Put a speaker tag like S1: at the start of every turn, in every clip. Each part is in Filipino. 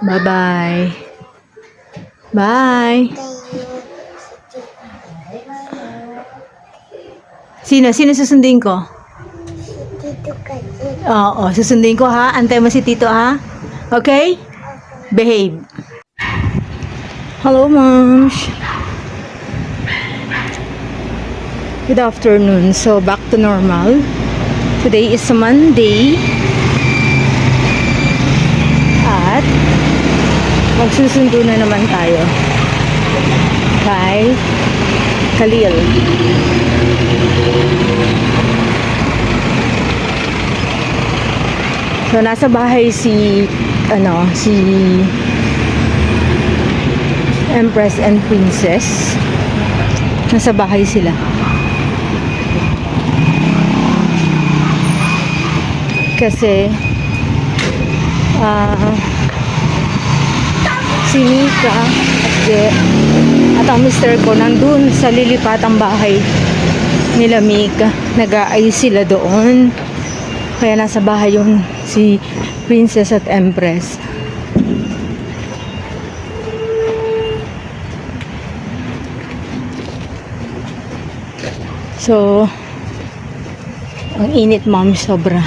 S1: Bye-bye. Bye. Sino? Sino susundin ko?
S2: Tito kasi.
S1: Oo, susundin ko ha. Antay mo si Tito ha. Okay? Behave. Hello, moms. Good afternoon. So, back to normal. Today is Monday. At magsusundo na naman tayo kay Khalil. So, nasa bahay si Empress and Princess. Nasa bahay sila. Kasi si Mika at ang mister ko nandun sa lilipatang bahay nila Mika. Nag-aayos sila doon. Kaya nasa bahay yung si Princess at Empress. So, ang init, mom, sobra.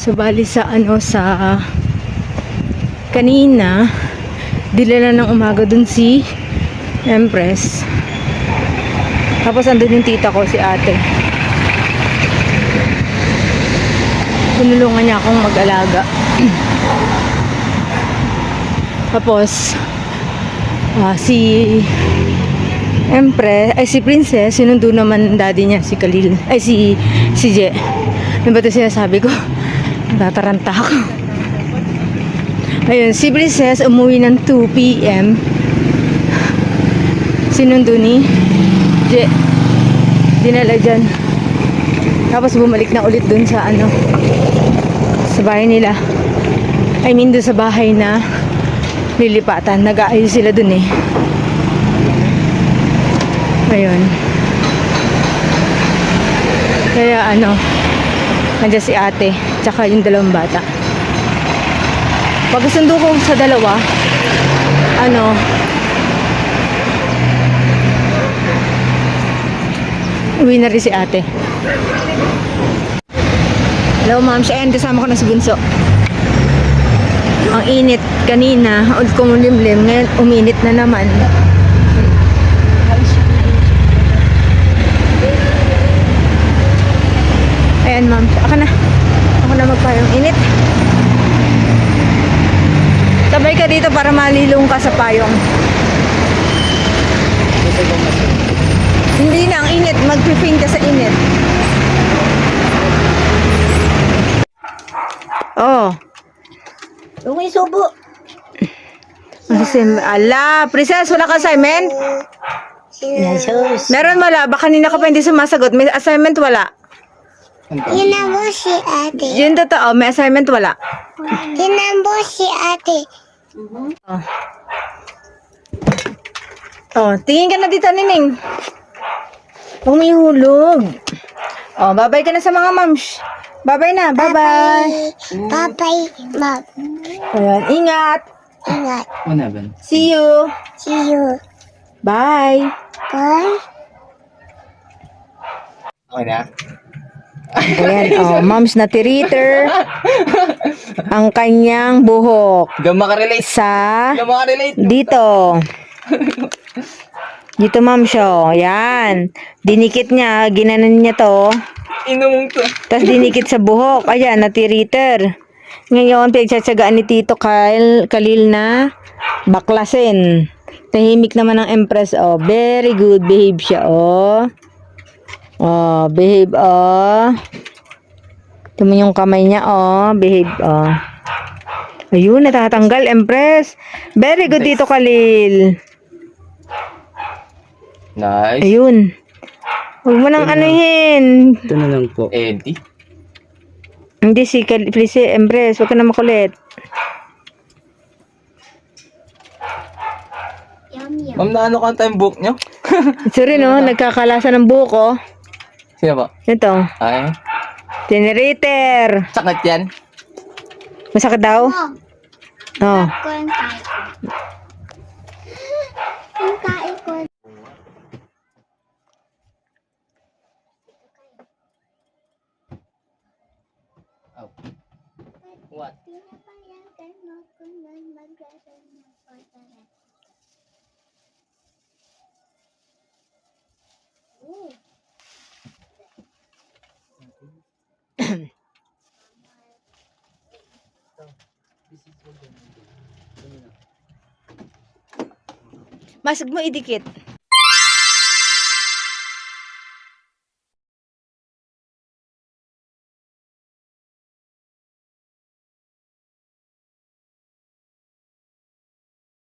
S1: So, bali sa kanina, dilala ng umaga dun si Empress. Tapos andun yung tita ko, si ate. Tinulungan niya akong mag-alaga. Tapos, si Empress, si Princess, sinundo naman daddy niya, si Khalil, si Je. Ano ba ito sinasabi ko? Tataranta ako. Ayun, si Princess umuwi ng 2 p.m. Sinundo ni Je. Dinala dyan. Tapos bumalik na ulit dun sa sa bahay nila. I mean, dun sa bahay na lilipatan. Nag-aayos sila dun eh. Ayun. Kaya nandiyan si ate, tsaka yung dalawang bata. Pagkasundo ko sa dalawa, uwi na rin si ate. Hello, ma'am. Siya, kasama ko na si Bunso. Ang init kanina, kumulimlim, ngayon uminit na naman. Ayan, ma'am. Ako na magpayong. Init. Sabay ka dito para malilong ka sa payong. Hindi na, ang init. Mag-piping ka sa init. Oh.
S2: Yung isubo.
S1: Ala, Princess, wala ka assignment?
S2: Sinasos.
S1: Meron wala. Baka kanina ka pa hindi sumasagot. May assignment wala.
S2: Tinambo si ate.
S1: Yun totoo, may assignment wala.
S2: Tinambo si ate.
S1: Oh, tingin ka na dito, Nining. Humihulog. Oh, bye-bye ka na sa mga moms. Bye-bye na, bye-bye.
S2: Bye-bye, mom.
S1: Ayan, ingat.
S2: Ingat.
S1: See you.
S2: See you.
S1: Bye.
S2: Bye.
S3: Okay na?
S1: Ayan, moms na tiriter. Ang kanyang buhok.
S3: Hindi makarelate.
S1: Sa
S3: Makarelate.
S1: dito. Dito, ma'am, siya. Yan. Dinikit niya, ginanan niya to.
S3: Inumong to.
S1: Tapos dinikit sa buhok. Ayan, natiriter. Ngayon, pinagtsatsagaan ni Tito Khalil na baklasin. Tahimik naman ang Empress, oh. Very good. Behave siya, oh. Oh, behave, oh. Ito mo yung kamay niya, oh. Behave, oh. Ayun, natatanggal, Empress. Very good, Tito Khalil.
S3: Nice.
S1: Ayun. Huwag mo nang anuhin.
S4: Ito na lang po.
S3: Eddie.
S1: Hindi si please, Empress. Huwag ka na makulit.
S3: Ma'am, naano ka tayong book nyo?
S1: Sorry, no? Nagkakalasa ng buko.
S3: Sino ba?
S1: Ito.
S3: Ay.
S1: Generator.
S3: Sakit yan.
S1: Masakit daw? Oh.
S2: Ko yung tae ko. Yung tae ko.
S3: Oh. What?
S2: Pinapayagan mo ko nun maglaro ng portalet. Ooh.
S1: Masag mo idikit.